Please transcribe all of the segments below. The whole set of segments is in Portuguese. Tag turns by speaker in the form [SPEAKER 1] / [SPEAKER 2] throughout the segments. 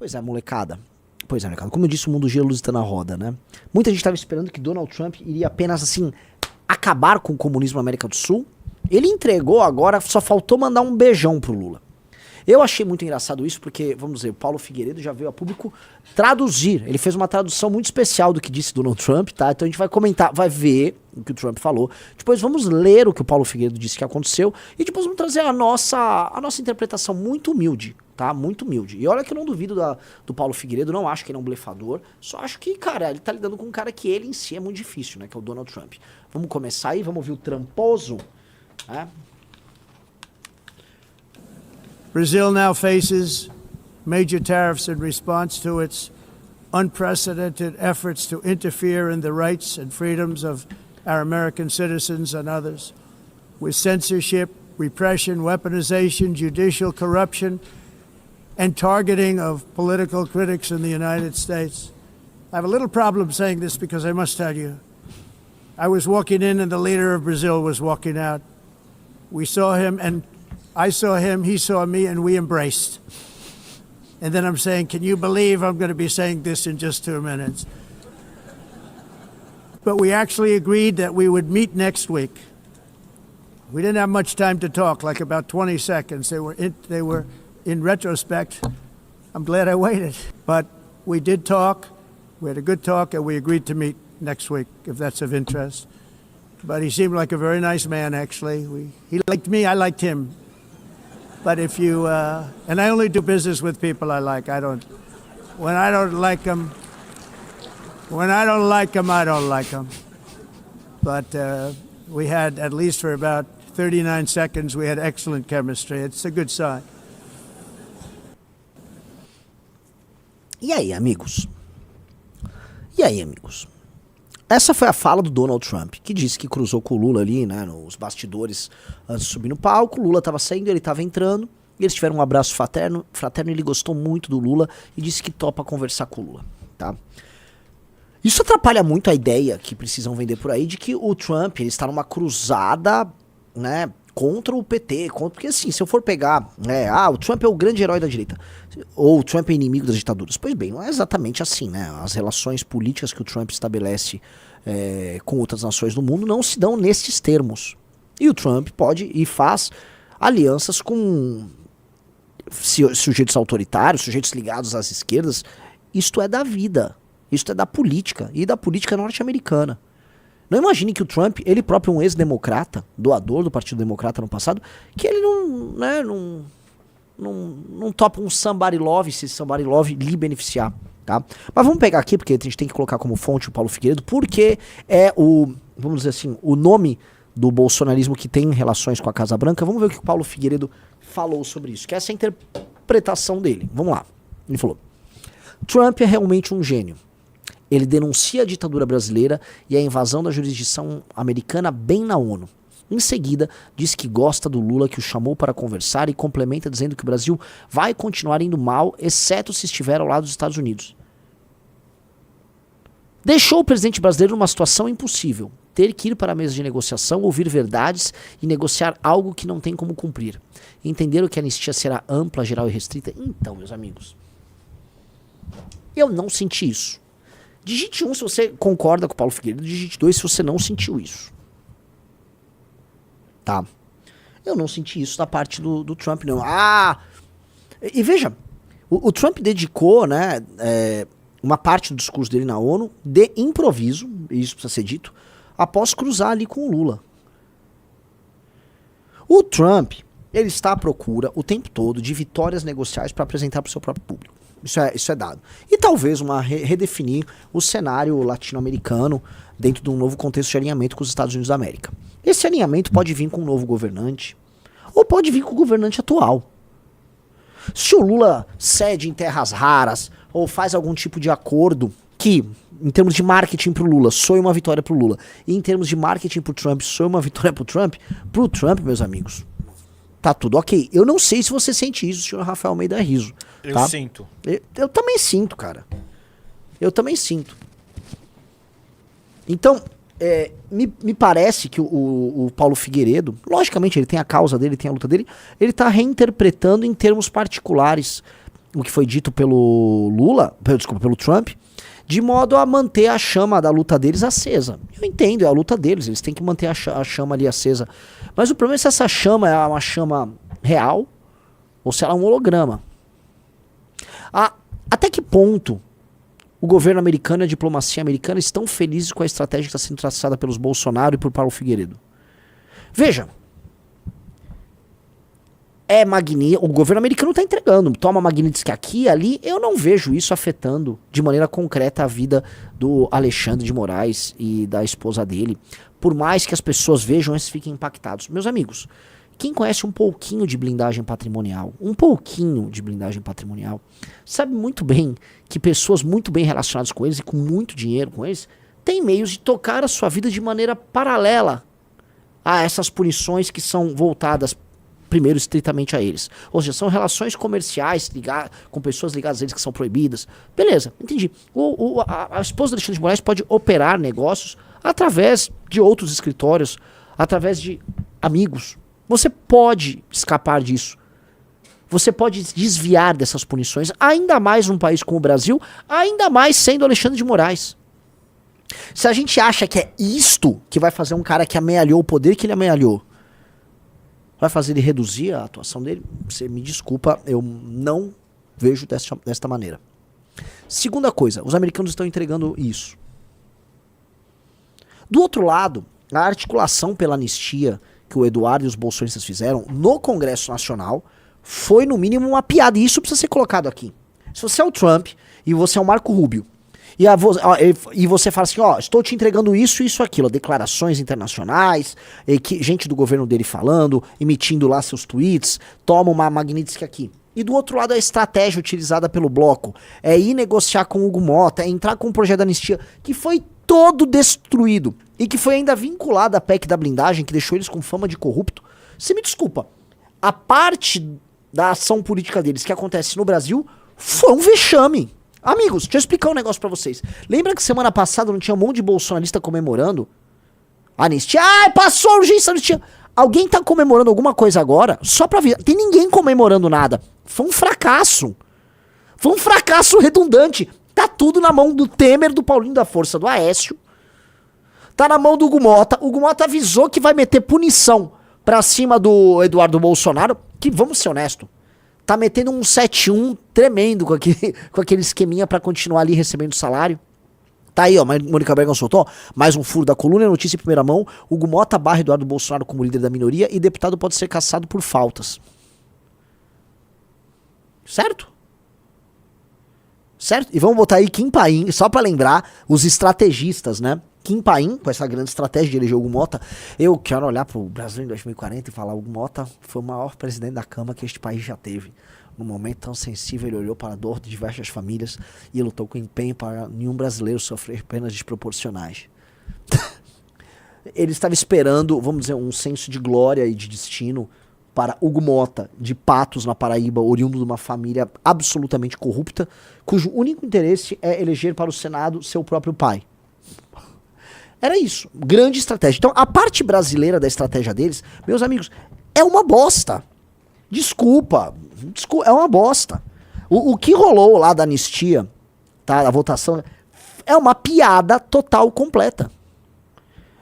[SPEAKER 1] Pois é, molecada. Pois é, molecada. Como eu disse, o mundo gira, a luz está na roda, né? Muita gente estava esperando que Donald Trump iria apenas, assim, acabar com o comunismo na América do Sul. Ele entregou agora, só faltou mandar um beijão pro Lula. Eu achei muito engraçado isso, porque, vamos dizer, o Paulo Figueiredo já veio a público traduzir. Ele fez uma tradução muito especial do que disse Donald Trump, tá? Então a gente vai comentar, vai ver o que o Trump falou. Depois vamos ler o que o Paulo Figueiredo disse que aconteceu. E depois vamos trazer a nossa interpretação muito humilde, tá? Muito humilde. E olha que eu não duvido do Paulo Figueiredo, não acho que ele é um blefador. Só acho que, cara, ele tá lidando com um cara que ele em si é muito difícil, né? Que é o Donald Trump. Vamos começar aí, vamos ouvir o tramposo, né?
[SPEAKER 2] Brazil now faces major tariffs in response to its unprecedented efforts to interfere in the rights and freedoms of our American citizens and others, with censorship, repression, weaponization, judicial corruption, and targeting of political critics in the United States. I have a little problem saying this because I must tell you, I was walking in and the leader of Brazil was walking out. We saw him and I saw him, he saw me, and we embraced. And then I'm saying, can you believe I'm going to be saying this in just 2 minutes? But we actually agreed that we would meet next week. We didn't have much time to talk, like about 20 seconds. They were in retrospect, I'm glad I waited. But we did talk, we had a good talk, and we agreed to meet next week, if that's of interest. But he seemed like a very nice man, actually. He liked me, I liked him. But if you, and I only do business with people I like. When I don't like them, I don't like them. But we had, at least for about 39 seconds, we had excellent chemistry. It's a good sign.
[SPEAKER 1] E aí, amigos? Essa foi a fala do Donald Trump, que disse que cruzou com o Lula ali, né, nos bastidores, antes de subir no palco. O Lula estava saindo, ele estava entrando, e eles tiveram um abraço fraterno, e ele gostou muito do Lula e disse que topa conversar com o Lula, tá? Isso atrapalha muito a ideia que precisam vender por aí de que o Trump ele está numa cruzada, né, contra o PT, porque assim, se eu for pegar, o Trump é o grande herói da direita, ou o Trump é inimigo das ditaduras. Pois bem, não é exatamente assim, né? As relações políticas que o Trump estabelece com outras nações do mundo não se dão nesses termos. E o Trump pode e faz alianças com sujeitos autoritários, sujeitos ligados às esquerdas. Isto é da vida, isto é da política, e da política norte-americana. Não imagine que o Trump, ele próprio um ex-democrata, doador do Partido Democrata no passado, que ele não topa um somebody love, se somebody love lhe beneficiar, tá? Mas vamos pegar aqui, porque a gente tem que colocar como fonte o Paulo Figueiredo, porque é vamos dizer assim, o nome do bolsonarismo que tem relações com a Casa Branca. Vamos ver o que o Paulo Figueiredo falou sobre isso, que é essa interpretação dele. Vamos lá. Ele falou: Trump é realmente um gênio. Ele denuncia a ditadura brasileira e a invasão da jurisdição americana bem na ONU. Em seguida, diz que gosta do Lula, que o chamou para conversar, e complementa dizendo que o Brasil vai continuar indo mal, exceto se estiver ao lado dos Estados Unidos. Deixou o presidente brasileiro numa situação impossível, ter que ir para a mesa de negociação, ouvir verdades e negociar algo que não tem como cumprir. Entenderam que a anistia será ampla, geral e restrita? Então, meus amigos, eu não senti isso. Digite 1 se você concorda com o Paulo Figueiredo, digite 2 se você não sentiu isso. Tá? Eu não senti isso da parte do Trump, não. E veja, o Trump dedicou, né, uma parte do discurso dele na ONU de improviso, e isso precisa ser dito, após cruzar ali com o Lula. O Trump, ele está à procura o tempo todo de vitórias negociais para apresentar para o seu próprio público. Isso é dado. E talvez redefinir o cenário latino-americano dentro de um novo contexto de alinhamento com os Estados Unidos da América. Esse alinhamento pode vir com um novo governante, ou pode vir com o governante atual. Se o Lula cede em terras raras, ou faz algum tipo de acordo que, em termos de marketing pro Lula, soe uma vitória pro Lula, e em termos de marketing pro Trump, soe uma vitória pro Trump, meus amigos, tá tudo ok. Eu não sei se você sente isso, senhor Rafael Almeida Riso.
[SPEAKER 3] Eu
[SPEAKER 1] tá?
[SPEAKER 3] sinto.
[SPEAKER 1] Eu também sinto, cara. Eu também sinto. Então, me parece que o Paulo Figueiredo, logicamente ele tem a causa dele, tem a luta dele, ele tá reinterpretando em termos particulares o que foi dito pelo pelo Trump, de modo a manter a chama da luta deles acesa. Eu entendo, é a luta deles, eles têm que manter a chama ali acesa. Mas o problema é se essa chama é uma chama real ou se ela é um holograma. Até que ponto o governo americano e a diplomacia americana estão felizes com a estratégia que está sendo traçada pelos Bolsonaro e por Paulo Figueiredo? Veja, o governo americano está entregando, toma Magnitsky aqui e ali, eu não vejo isso afetando de maneira concreta a vida do Alexandre de Moraes e da esposa dele, por mais que as pessoas vejam e fiquem impactados. Meus amigos, quem conhece um pouquinho de blindagem patrimonial, sabe muito bem que pessoas muito bem relacionadas com eles e com muito dinheiro com eles, têm meios de tocar a sua vida de maneira paralela a essas punições que são voltadas primeiro estritamente a eles. Ou seja, são relações comerciais com pessoas ligadas a eles que são proibidas. Beleza, entendi. A esposa do Alexandre de Moraes pode operar negócios através de outros escritórios, através de amigos. Você pode escapar disso. Você pode desviar dessas punições, ainda mais num país como o Brasil, ainda mais sendo Alexandre de Moraes. Se a gente acha que é isto que vai fazer um cara que amealhou o poder que ele amealhou, vai fazer ele reduzir a atuação dele, você me desculpa, eu não vejo desta maneira. Segunda coisa, os americanos estão entregando isso. Do outro lado, a articulação pela anistia que o Eduardo e os bolsonistas fizeram no Congresso Nacional foi, no mínimo, uma piada. E isso precisa ser colocado aqui. Se você é o Trump e você é o Marco Rubio, e você fala assim, estou te entregando isso e isso aquilo, declarações internacionais, gente do governo dele falando, emitindo lá seus tweets, toma uma Magnitsky aqui. E do outro lado a estratégia utilizada pelo bloco é ir negociar com o Hugo Mota, é entrar com o projeto da anistia, que foi todo destruído, e que foi ainda vinculado à PEC da blindagem, que deixou eles com fama de corrupto. Você me desculpa, a parte da ação política deles que acontece no Brasil foi um vexame. Amigos, deixa eu explicar um negócio pra vocês. Lembra que semana passada não tinha um monte de bolsonarista comemorando a anistia? Passou a urgência da anistia. Alguém tá comemorando alguma coisa agora? Só pra ver. Tem ninguém comemorando nada. Foi um fracasso. Foi um fracasso redundante. Tá tudo na mão do Temer, do Paulinho da Força, do Aécio. Tá na mão do Hugo Mota. O Hugo Mota avisou que vai meter punição pra cima do Eduardo Bolsonaro. Que, vamos ser honestos, tá metendo um 7-1 tremendo com aquele esqueminha pra continuar ali recebendo salário. Tá aí, Mônica Bergamo soltou mais um furo da coluna, notícia em primeira mão. Hugo Mota barra Eduardo Bolsonaro como líder da minoria e deputado pode ser cassado por faltas. Certo? Certo? E vamos botar aí Kim Paim, só pra lembrar, os estrategistas, né? Kim Paim, com essa grande estratégia de eleger Hugo Mota. Eu quero olhar pro Brasil em 2040 e falar, Hugo Mota foi o maior presidente da Câmara que este país já teve. Num momento tão sensível, ele olhou para a dor de diversas famílias e lutou com empenho para nenhum brasileiro sofrer penas desproporcionais. Ele estava esperando, vamos dizer, um senso de glória e de destino para Hugo Mota, de Patos, na Paraíba, oriundo de uma família absolutamente corrupta, cujo único interesse é eleger para o Senado seu próprio pai. Era isso, grande estratégia. Então, a parte brasileira da estratégia deles, meus amigos, é uma bosta. Desculpa, é uma bosta. O que rolou lá da anistia, tá, da votação, é uma piada total, completa.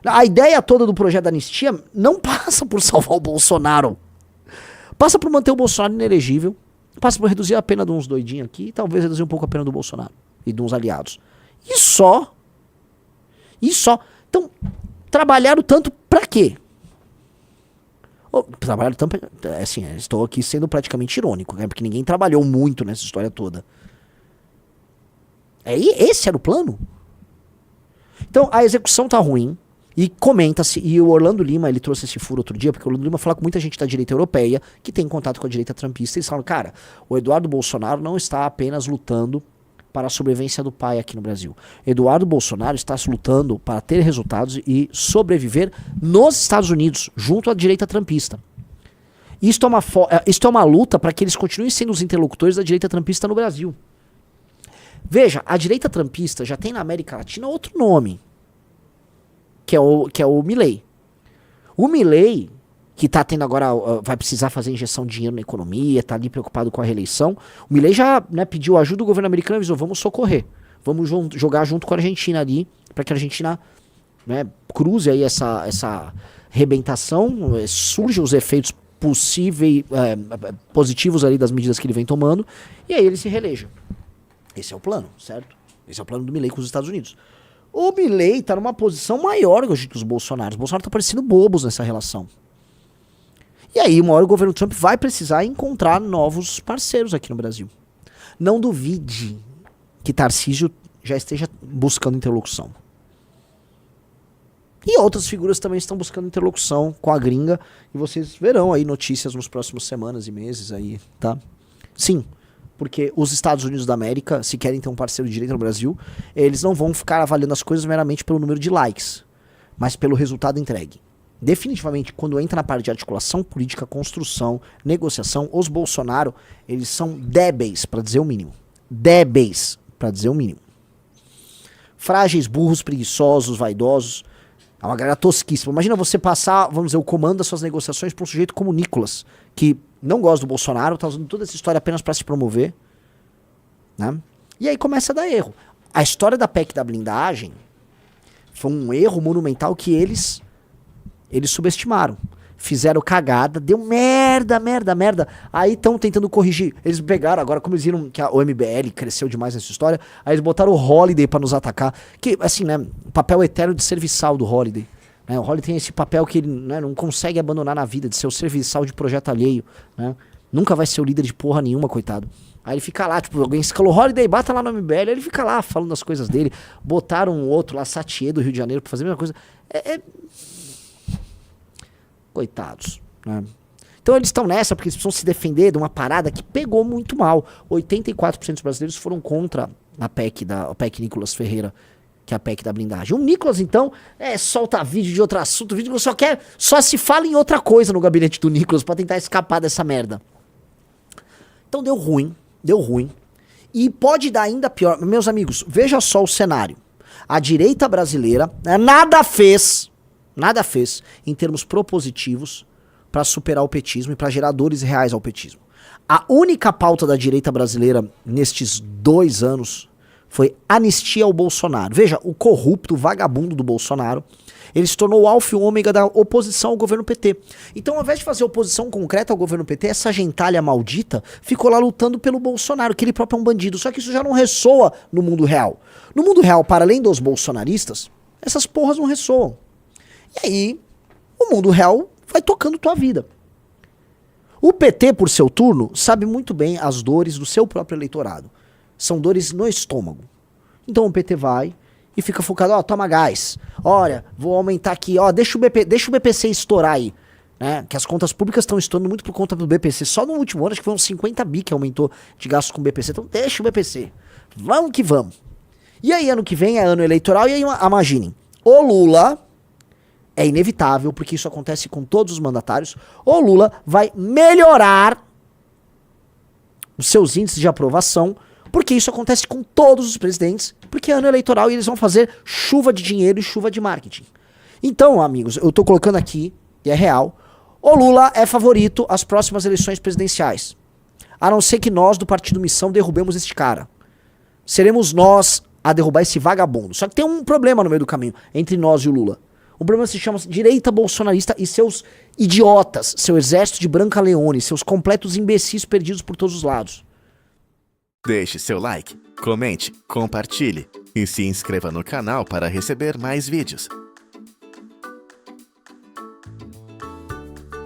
[SPEAKER 1] A ideia toda do projeto da anistia não passa por salvar o Bolsonaro. Passa por manter o Bolsonaro inelegível, passa por reduzir a pena de uns doidinhos aqui, e talvez reduzir um pouco a pena do Bolsonaro e de uns aliados. E só. Então, trabalharam tanto pra quê? Trabalharam tanto pra, assim, estou aqui sendo praticamente irônico, né? Porque ninguém trabalhou muito nessa história toda. Esse era o plano? Então, a execução tá ruim. E comenta-se, e o Orlando Lima, ele trouxe esse furo outro dia, porque o Orlando Lima fala com muita gente da direita europeia, que tem contato com a direita trumpista, e eles falam, cara, o Eduardo Bolsonaro não está apenas lutando para a sobrevivência do pai aqui no Brasil. Eduardo Bolsonaro está lutando para ter resultados e sobreviver nos Estados Unidos, junto à direita trumpista. Isto é uma luta para que eles continuem sendo os interlocutores da direita trumpista no Brasil. Veja, a direita trumpista já tem na América Latina outro nome, que é o Milei. O Milei que tá tendo agora, vai precisar fazer injeção de dinheiro na economia, tá ali preocupado com a reeleição. O Milei já, né, pediu ajuda do governo americano e avisou, vamos socorrer. Vamos jogar junto com a Argentina ali, para que a Argentina, né, cruze aí essa rebentação, surjam os efeitos possíveis, positivos ali das medidas que ele vem tomando, e aí ele se reeleja. Esse é o plano, certo? Esse é o plano do Milei com os Estados Unidos. O Milei tá numa posição maior que os Bolsonaro. Os Bolsonaro tá parecendo bobos nessa relação. E aí, uma hora o governo Trump vai precisar encontrar novos parceiros aqui no Brasil. Não duvide que Tarcísio já esteja buscando interlocução. E outras figuras também estão buscando interlocução com a gringa. E vocês verão aí notícias nos próximos semanas e meses aí, tá? Sim, porque os Estados Unidos da América, se querem ter um parceiro de direito no Brasil, eles não vão ficar avaliando as coisas meramente pelo número de likes, mas pelo resultado entregue. Definitivamente, quando entra na parte de articulação política, construção, negociação, os Bolsonaro, eles são débeis, para dizer o mínimo. Débeis, para dizer o mínimo. Frágeis, burros, preguiçosos, vaidosos. É uma galera tosquíssima. Imagina você passar, vamos dizer, o comando das suas negociações para um sujeito como o Nicolas, que não gosta do Bolsonaro, tá usando toda essa história apenas para se promover, né? E aí começa a dar erro. A história da PEC da blindagem foi um erro monumental que eles subestimaram. Fizeram cagada, deu merda. Aí estão tentando corrigir. Eles pegaram agora, como eles viram que o MBL cresceu demais nessa história, aí eles botaram o Holliday pra nos atacar. Que, assim, né, o papel eterno de serviçal do Holliday. Né, o Holliday tem esse papel que ele, né, não consegue abandonar na vida, de ser o serviçal de projeto alheio. Né? Nunca vai ser o líder de porra nenhuma, coitado. Aí ele fica lá, tipo, alguém escalou Holliday, bata lá no MBL, aí ele fica lá falando as coisas dele. Botaram um outro lá, Satier do Rio de Janeiro, pra fazer a mesma coisa. Coitados, né? Então eles estão nessa porque eles precisam se defender de uma parada que pegou muito mal. 84% dos brasileiros foram contra a PEC Nicolas Ferreira, que é a PEC da blindagem. O Nicolas, então, solta vídeo de outro assunto, vídeo que só se fala em outra coisa no gabinete do Nicolas pra tentar escapar dessa merda. Então deu ruim. E pode dar ainda pior. Meus amigos, veja só o cenário. A direita brasileira nada fez em termos propositivos para superar o petismo e para gerar dores reais ao petismo. A única pauta da direita brasileira nestes 2 anos foi anistia ao Bolsonaro. Veja, o corrupto, o vagabundo do Bolsonaro, ele se tornou o alfa e o ômega da oposição ao governo PT. Então, ao invés de fazer oposição concreta ao governo PT, essa gentalha maldita ficou lá lutando pelo Bolsonaro, que ele próprio é um bandido. Só que isso já não ressoa no mundo real. No mundo real, para além dos bolsonaristas, essas porras não ressoam. E aí, o mundo real vai tocando tua vida. O PT, por seu turno, sabe muito bem as dores do seu próprio eleitorado. São dores no estômago. Então o PT vai e fica focado, toma gás. Olha, vou aumentar aqui, deixa o BPC estourar aí. Né? Que as contas públicas estão estourando muito por conta do BPC. Só no último ano, acho que foi uns 50 bi que aumentou de gastos com o BPC. Então deixa o BPC. Vamos que vamos. E aí, ano que vem é ano eleitoral, e aí, imaginem, o Lula... É inevitável, porque isso acontece com todos os mandatários. O Lula vai melhorar os seus índices de aprovação, porque isso acontece com todos os presidentes, porque é ano eleitoral e eles vão fazer chuva de dinheiro e chuva de marketing. Então, amigos, eu tô colocando aqui, e é real, o Lula é favorito às próximas eleições presidenciais. A não ser que nós, do Partido Missão, derrubemos este cara. Seremos nós a derrubar esse vagabundo. Só que tem um problema no meio do caminho, entre nós e o Lula. O problema se chama direita bolsonarista e seus idiotas, seu exército de Branca Leone, seus completos imbecis perdidos por todos os lados.
[SPEAKER 3] Deixe seu like, comente, compartilhe e se inscreva no canal para receber mais vídeos.